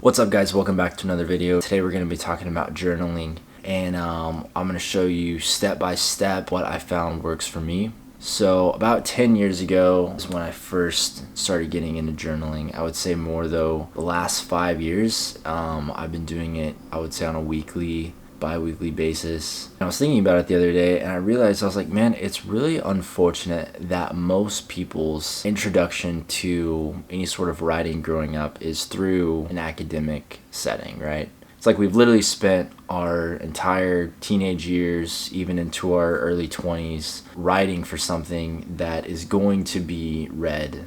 What's up, guys? Welcome back to another video. Today we're going to be talking about journaling, and I'm going to show you step by step what I found works for me. So about 10 years ago is when I first started getting into journaling. I would say more though the last 5 years. I've been doing it, I would say, on a weekly, bi-weekly basis. And I was thinking about it the other day, and I realized, I was like, man, it's really unfortunate that most people's introduction to any sort of writing growing up is through an academic setting, right? It's like we've literally spent our entire teenage years, even into our early 20s, writing for something that is going to be read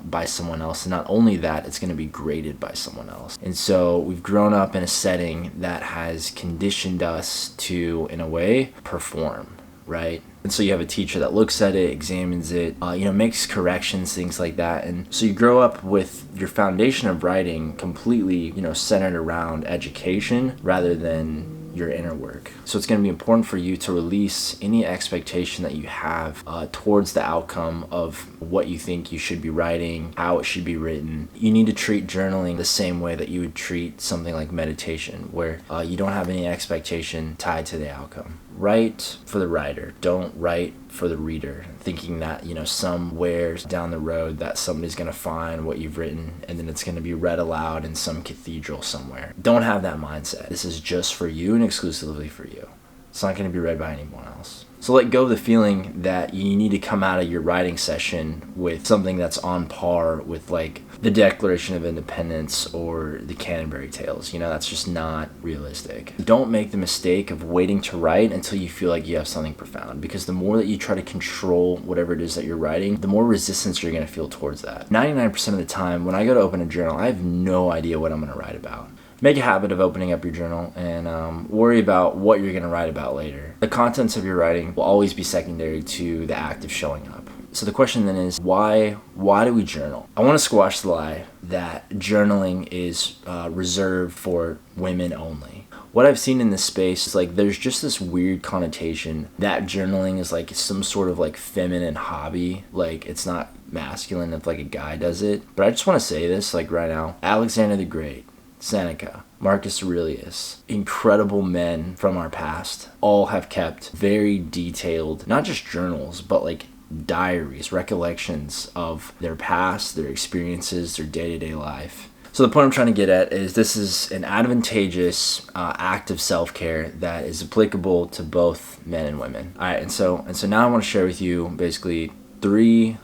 by someone else. And not only that, it's going to be graded by someone else. And so we've grown up in a setting that has conditioned us to, in a way, perform, right? And so you have a teacher that looks at it, examines it, makes corrections, things like that. And so you grow up with your foundation of writing completely, centered around education rather than your inner work. So it's going to be important for you to release any expectation that you have towards the outcome of what you think you should be writing, how it should be written. You need to treat journaling the same way that you would treat something like meditation, where you don't have any expectation tied to the outcome. Write for the writer. Don't write for the reader, thinking that, somewhere down the road that somebody's going to find what you've written and then it's going to be read aloud in some cathedral somewhere. Don't have that mindset. This is just for you and exclusively for you. It's not going to be read by anyone else. So let go of the feeling that you need to come out of your writing session with something that's on par with like the Declaration of Independence or the Canterbury Tales. That's just not realistic. Don't make the mistake of waiting to write until you feel like you have something profound, because the more that you try to control whatever it is that you're writing, the more resistance you're going to feel towards that. 99% of the time when I go to open a journal, I have no idea what I'm going to write about. Make a habit of opening up your journal and worry about what you're going to write about later. The contents of your writing will always be secondary to the act of showing up. So the question then is, why do we journal? I want to squash the lie that journaling is reserved for women only. What I've seen in this space is like there's just this weird connotation that journaling is like some sort of like feminine hobby. Like it's not masculine if like a guy does it. But I just want to say this like right now. Alexander the Great, Seneca, Marcus Aurelius, incredible men from our past, all have kept very detailed, not just journals, but like diaries, recollections of their past, their experiences, their day-to-day life. So the point I'm trying to get at is this is an advantageous act of self-care that is applicable to both men and women. All right, and so now I want to share with you basically 3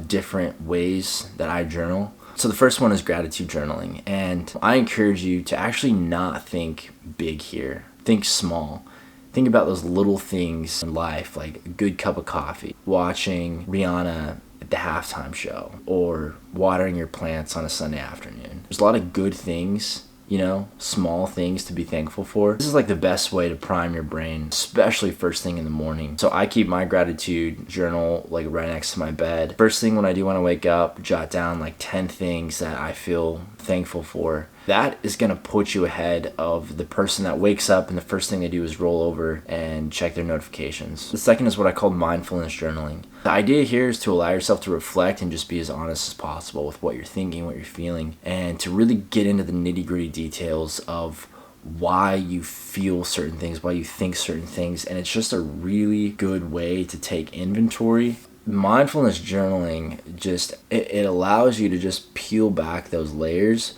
different ways that I journal. So the first one is gratitude journaling, and I encourage you to actually not think big here. Think small. Think about those little things in life, like a good cup of coffee, watching Rihanna at the halftime show, or watering your plants on a Sunday afternoon. There's a lot of good things, small things to be thankful for. This is like the best way to prime your brain, especially first thing in the morning. So I keep my gratitude journal like right next to my bed. First thing when I do want to wake up, jot down like 10 things that I feel thankful for. That is going to put you ahead of the person that wakes up and the first thing they do is roll over and check their notifications. The second is what I call mindfulness journaling. The idea here is to allow yourself to reflect and just be as honest as possible with what you're thinking, what you're feeling, and to really get into the nitty-gritty details of why you feel certain things, why you think certain things, and it's just a really good way to take inventory. Mindfulness journaling it allows you to just peel back those layers,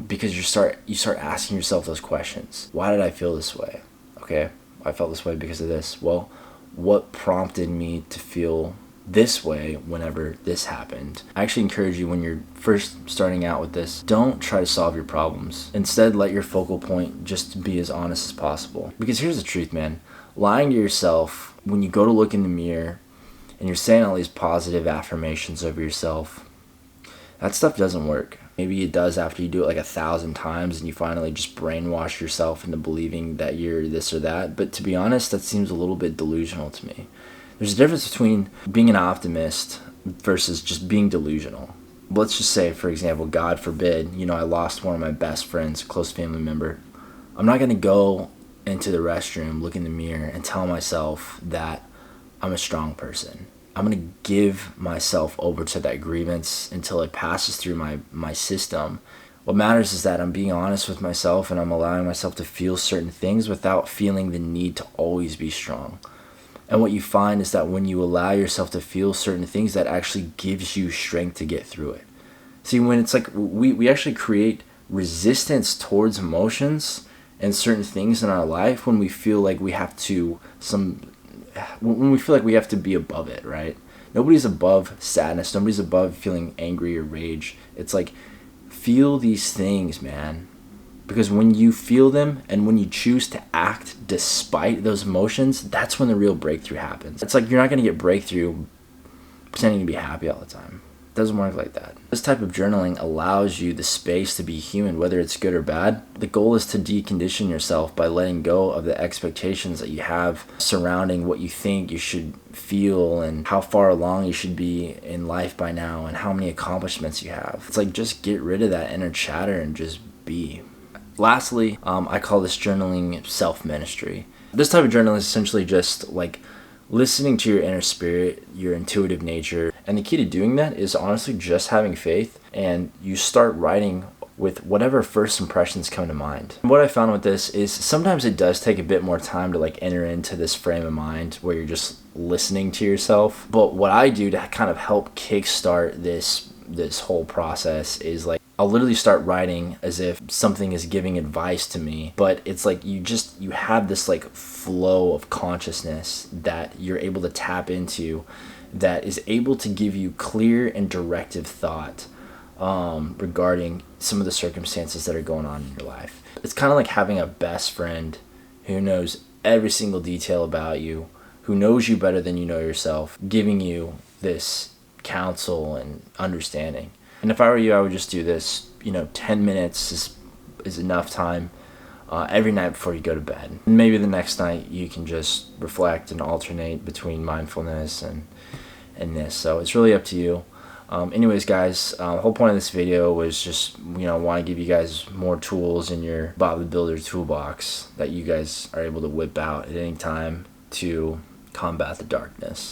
because you start asking yourself those questions. Why did I feel this way? Okay, I felt this way because of this. Well, what prompted me to feel this way whenever this happened? I actually encourage you, when you're first starting out with this, don't try to solve your problems. Instead, let your focal point just be as honest as possible. Because here's the truth, man. Lying to yourself when you go to look in the mirror and you're saying all these positive affirmations over yourself, that stuff doesn't work. Maybe it does after you do it like 1,000 times and you finally just brainwash yourself into believing that you're this or that. But to be honest, that seems a little bit delusional to me. There's a difference between being an optimist versus just being delusional. Let's just say, for example, God forbid, I lost one of my best friends, a close family member. I'm not going to go into the restroom, look in the mirror, and tell myself that I'm a strong person. I'm going to give myself over to that grievance until it passes through my system. What matters is that I'm being honest with myself and I'm allowing myself to feel certain things without feeling the need to always be strong. And what you find is that when you allow yourself to feel certain things, that actually gives you strength to get through it. See, when it's like we actually create resistance towards emotions and certain things in our life when we feel like we have to be above it, right? Nobody's above sadness. Nobody's above feeling angry or rage. It's like, feel these things, man. Because when you feel them and when you choose to act despite those emotions, that's when the real breakthrough happens. It's like you're not going to get breakthrough pretending to be happy all the time. It doesn't work like that. This type of journaling allows you the space to be human, whether it's good or bad. The goal is to decondition yourself by letting go of the expectations that you have surrounding what you think you should feel and how far along you should be in life by now and how many accomplishments you have. It's like, just get rid of that inner chatter and just be. Lastly, I call this journaling self-ministry. This type of journaling is essentially just like listening to your inner spirit, your intuitive nature. And the key to doing that is honestly just having faith, and you start writing with whatever first impressions come to mind. And what I found with this is sometimes it does take a bit more time to like enter into this frame of mind where you're just listening to yourself. But what I do to kind of help kickstart this whole process is like, I'll literally start writing as if something is giving advice to me, but it's like you have this like flow of consciousness that you're able to tap into that is able to give you clear and directive thought regarding some of the circumstances that are going on in your life. It's kind of like having a best friend who knows every single detail about you, who knows you better than you know yourself, giving you this counsel and understanding. And if I were you, I would just do this, 10 minutes is enough time every night before you go to bed. And maybe the next night you can just reflect and alternate between mindfulness and this. So it's really up to you. Anyways, guys, the whole point of this video was just, want to give you guys more tools in your Bob the Builder toolbox that you guys are able to whip out at any time to combat the darkness.